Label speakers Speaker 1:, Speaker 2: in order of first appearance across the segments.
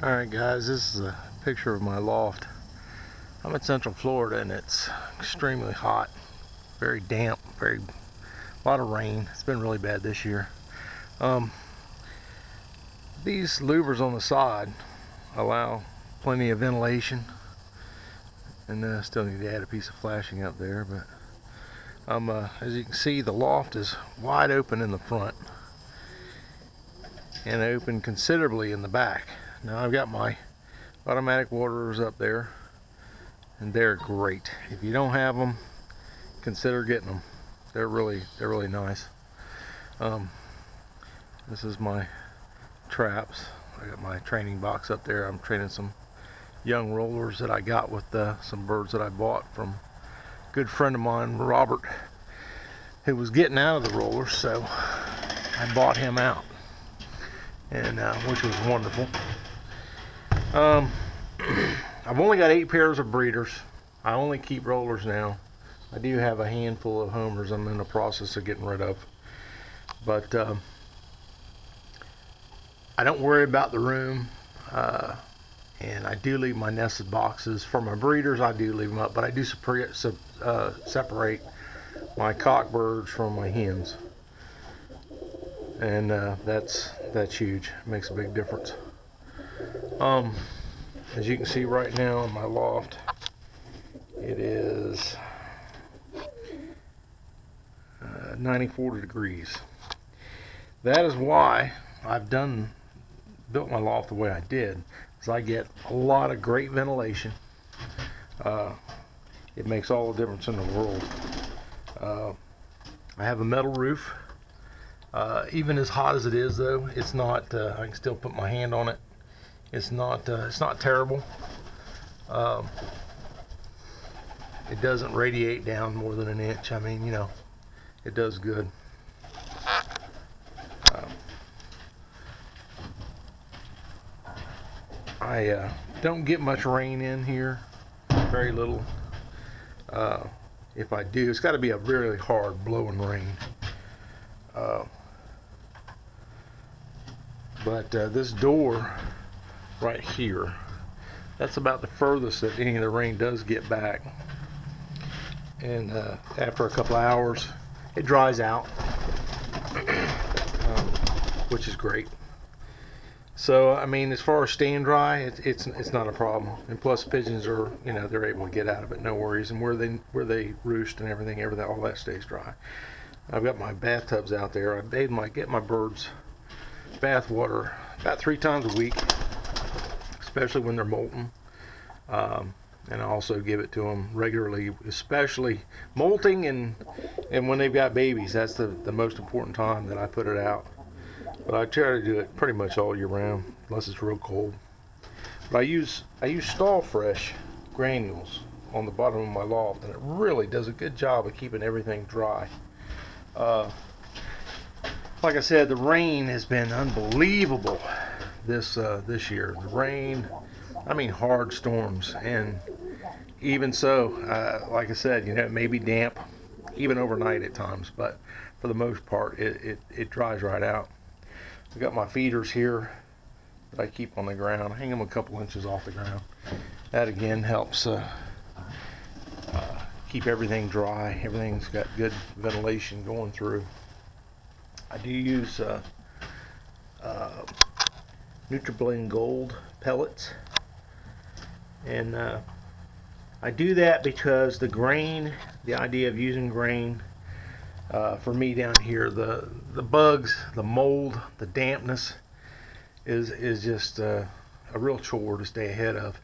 Speaker 1: Alright guys, this is a picture of my loft. I'm in Central Florida and it's extremely hot, very damp, a lot of rain. It's been really bad this year. These louvers on the side allow plenty of ventilation, and I still need to add a piece of flashing up there, but as you can see, the loft is wide open in the front and open considerably in the back. Now I've got my automatic waterers up there, and they're great. If you don't have them, consider getting them. They're really nice. This is my traps. I got my training box up there. I'm training some young rollers that I got with some birds that I bought from a good friend of mine, Robert, who was getting out of the rollers, so I bought him out, and which was wonderful. I've only got 8 pairs of breeders. I only keep rollers now. I do have a handful of homers I'm in the process of getting rid of, but I don't worry about the room, and I do leave my nested boxes. For my breeders, I do leave them up, but I do separate my cock birds from my hens, and that's huge. It makes a big difference. As you can see right now in my loft, it is 94 degrees. That is why I've built my loft the way I did, is I get a lot of great ventilation. It makes all the difference in the world. I have a metal roof. Even as hot as it is, though, it's not. I can still put my hand on it. It's not terrible. It doesn't radiate down more than an inch. I mean, you know, it does good. I don't get much rain in here, very little. If I do, it's got to be a really hard blowing rain. But this door right here, that's about the furthest that any of the rain does get back, and after a couple of hours it dries out, which is great. So I mean, as far as staying dry, it's not a problem, and plus pigeons are, you know, they're able to get out of it, no worries, and where they roost and everything, all that stays dry. I've got my bathtubs out there. I get my birds bath water about 3 times a week, especially when they're molting, and I also give it to them regularly, especially molting and when they've got babies. That's the most important time that I put it out, but I try to do it pretty much all year round unless it's real cold. But I use stall fresh granules on the bottom of my loft, and it really does a good job of keeping everything dry. Like I said, the rain has been unbelievable this year. The rain, I mean hard storms, and even so, like I said, you know, it may be damp even overnight at times, but for the most part it dries right out. I've got my feeders here that I keep on the ground. I hang them a couple inches off the ground. That again helps keep everything dry. Everything's got good ventilation going through. I do use NutriBlend Gold pellets, and I do that because the grain, the idea of using grain, for me down here, the bugs, the mold, the dampness is just a real chore to stay ahead of.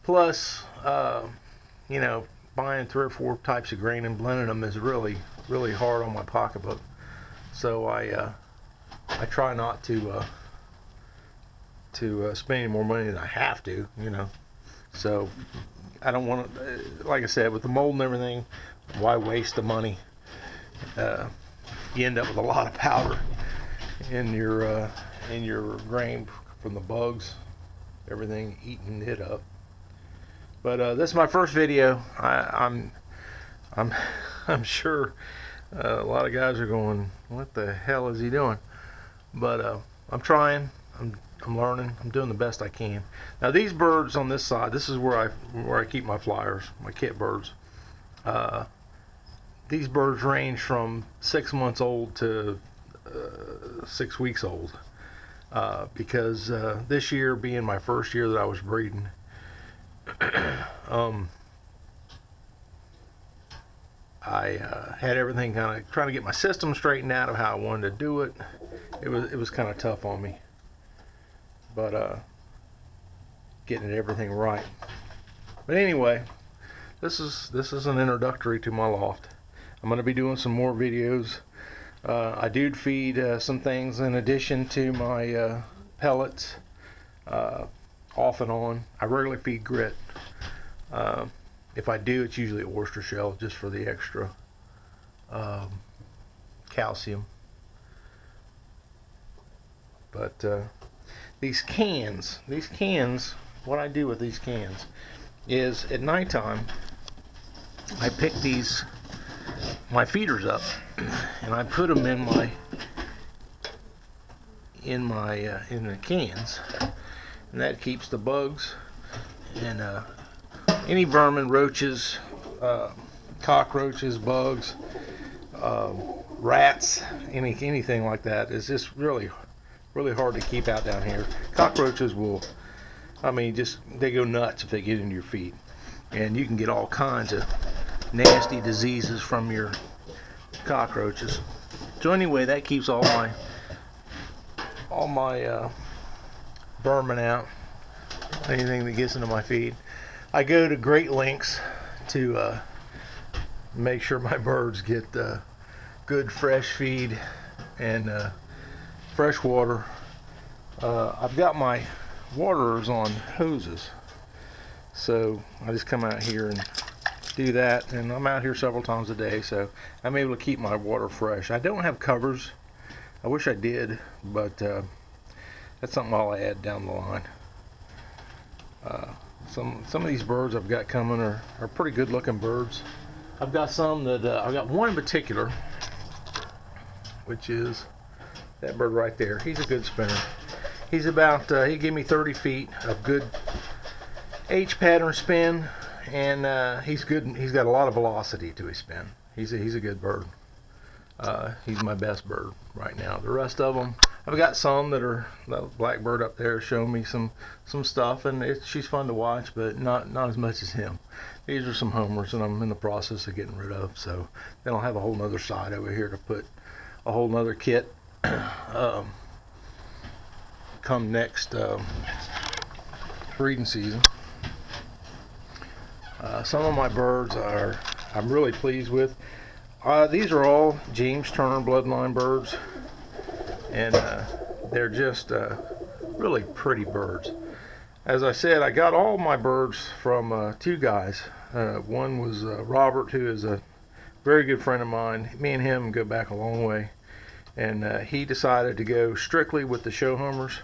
Speaker 1: Plus, you know, buying 3 or 4 types of grain and blending them is really hard on my pocketbook. So I try not to spend any more money than I have to, you know. So I don't want to, like I said, with the mold and everything, why waste the money? You end up with a lot of powder in your grain from the bugs, everything eating it up. But this is my first video. I'm sure a lot of guys are going, what the hell is he doing? But I'm trying. I'm I'm learning. I'm doing the best I can. Now these birds on this side, this is where I keep my flyers, my kit birds. These birds range from 6 months old to 6 weeks old. Because this year being my first year that I was breeding, I had everything kind of trying to get my system straightened out of how I wanted to do it. It was kind of tough on me, but getting everything right. But anyway, this is an introductory to my loft. I'm going to be doing some more videos. I do feed some things in addition to my pellets, off and on. I rarely feed grit. If I do, it's usually oyster shell, just for the extra calcium. But these cans, what I do with these cans is at nighttime I pick my feeders up and I put them in the cans, and that keeps the bugs and any vermin, roaches, cockroaches, bugs, rats, anything like that is just really hard to keep out down here. Cockroaches will, I mean, they go nuts if they get into your feet, and you can get all kinds of nasty diseases from your cockroaches. So anyway, that keeps all my vermin out, anything that gets into my feed. I go to great lengths to make sure my birds get good fresh feed and fresh water. I've got my waterers on hoses, so I just come out here and do that, and I'm out here several times a day, so I'm able to keep my water fresh. I don't have covers. I wish I did, but that's something I'll add down the line. Some of these birds I've got coming are pretty good looking birds. I've got some that I've got one in particular, which is that bird right there. He's a good spinner. He's about he gave me 30 feet of good H pattern spin, and he's good. He's got a lot of velocity to his spin. He's a good bird. He's my best bird right now. The rest of them, I've got some that are, that blackbird up there showing me some stuff, and she's fun to watch, but not as much as him. These are some homers that I'm in the process of getting rid of, so then I'll have a whole nother side over here to put a whole nother kit come next breeding season. Some of my birds I'm really pleased with. These are all James Turner bloodline birds, and they're just really pretty birds. As I said, I got all my birds from two guys. One was Robert, who is a very good friend of mine. Me and him go back a long way, and he decided to go strictly with the show homers.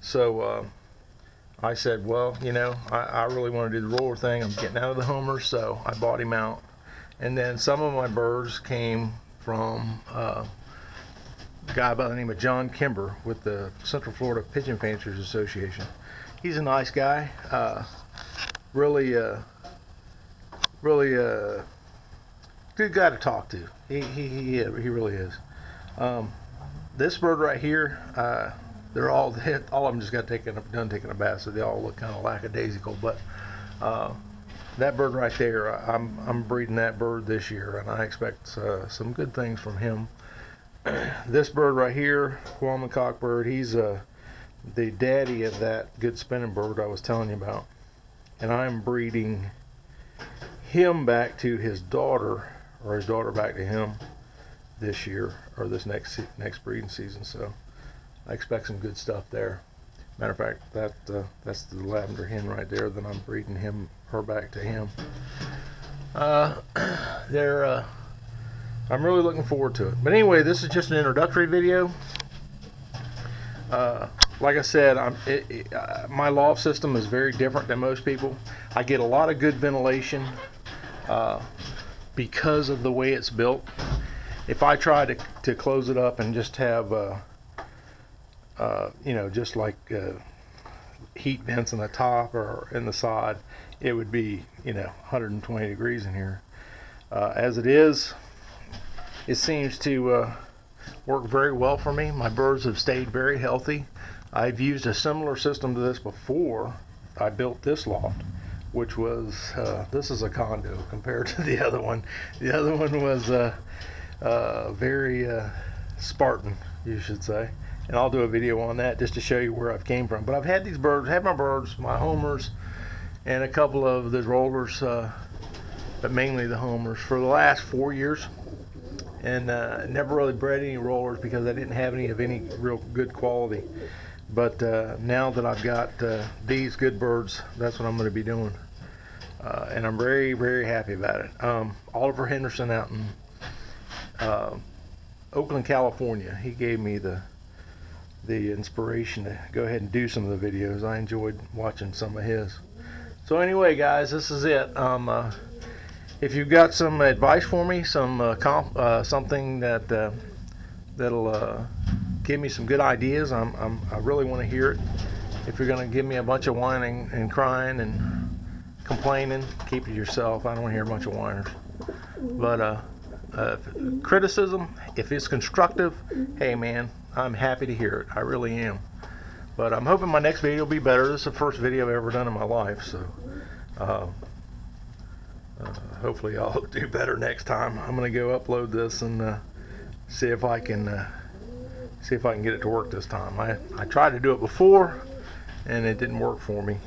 Speaker 1: So I said, well, you know, I really want to do the roller thing. I'm getting out of the homers, so I bought him out. And then some of my birds came from a guy by the name of John Kimber with the Central Florida Pigeon Fanciers Association. He's a nice guy, really good guy to talk to. He really is. This bird right here, they're all of them just got done taking a bath, so they all look kind of lackadaisical. But that bird right there, I'm breeding that bird this year, and I expect some good things from him. This bird right here, Guam cockbird, he's the daddy of that good spinning bird I was telling you about, and I'm breeding him back to his daughter, or his daughter back to him this year, or this next breeding season. So I expect some good stuff there. Matter of fact, that's the lavender hen right there that I'm breeding her back to him. I'm really looking forward to it. But anyway, this is just an introductory video. Like I said, my loft system is very different than most people. I get a lot of good ventilation because of the way it's built. If I try to close it up and just have you know, just like heat vents in the top or in the side, it would be, you know, 120 degrees in here. As it is, it seems to work very well for me. My birds have stayed very healthy. I've used a similar system to this before I built this loft, which was, this is a condo compared to the other one. The other one was very Spartan, you should say. And I'll do a video on that just to show you where I've came from. But I've had these birds, my birds, my homers, and a couple of the rollers, but mainly the homers, for the last 4 years. And never really bred any rollers because I didn't have any of any real good quality. But now that I've got these good birds, that's what I'm going to be doing. And I'm very, very happy about it. Oliver Henderson out in Oakland, California, he gave me the inspiration to go ahead and do some of the videos. I enjoyed watching some of his. So anyway, guys, this is it. If you've got some advice for me, some something that that'll give me some good ideas, I really want to hear it. If you're going to give me a bunch of whining and crying and complaining, keep it yourself. I don't want to hear a bunch of whiners. But criticism, if it's constructive, hey man, I'm happy to hear it. I really am. But I'm hoping my next video will be better. This is the first video I've ever done in my life, so hopefully I'll do better next time. I'm going to go upload this and see if I can get it to work this time. I tried to do it before and it didn't work for me.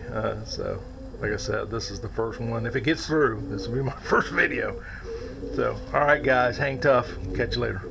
Speaker 1: So like I said, this is the first one. If it gets through, this will be my first video. So, all right, guys, hang tough. Catch you later.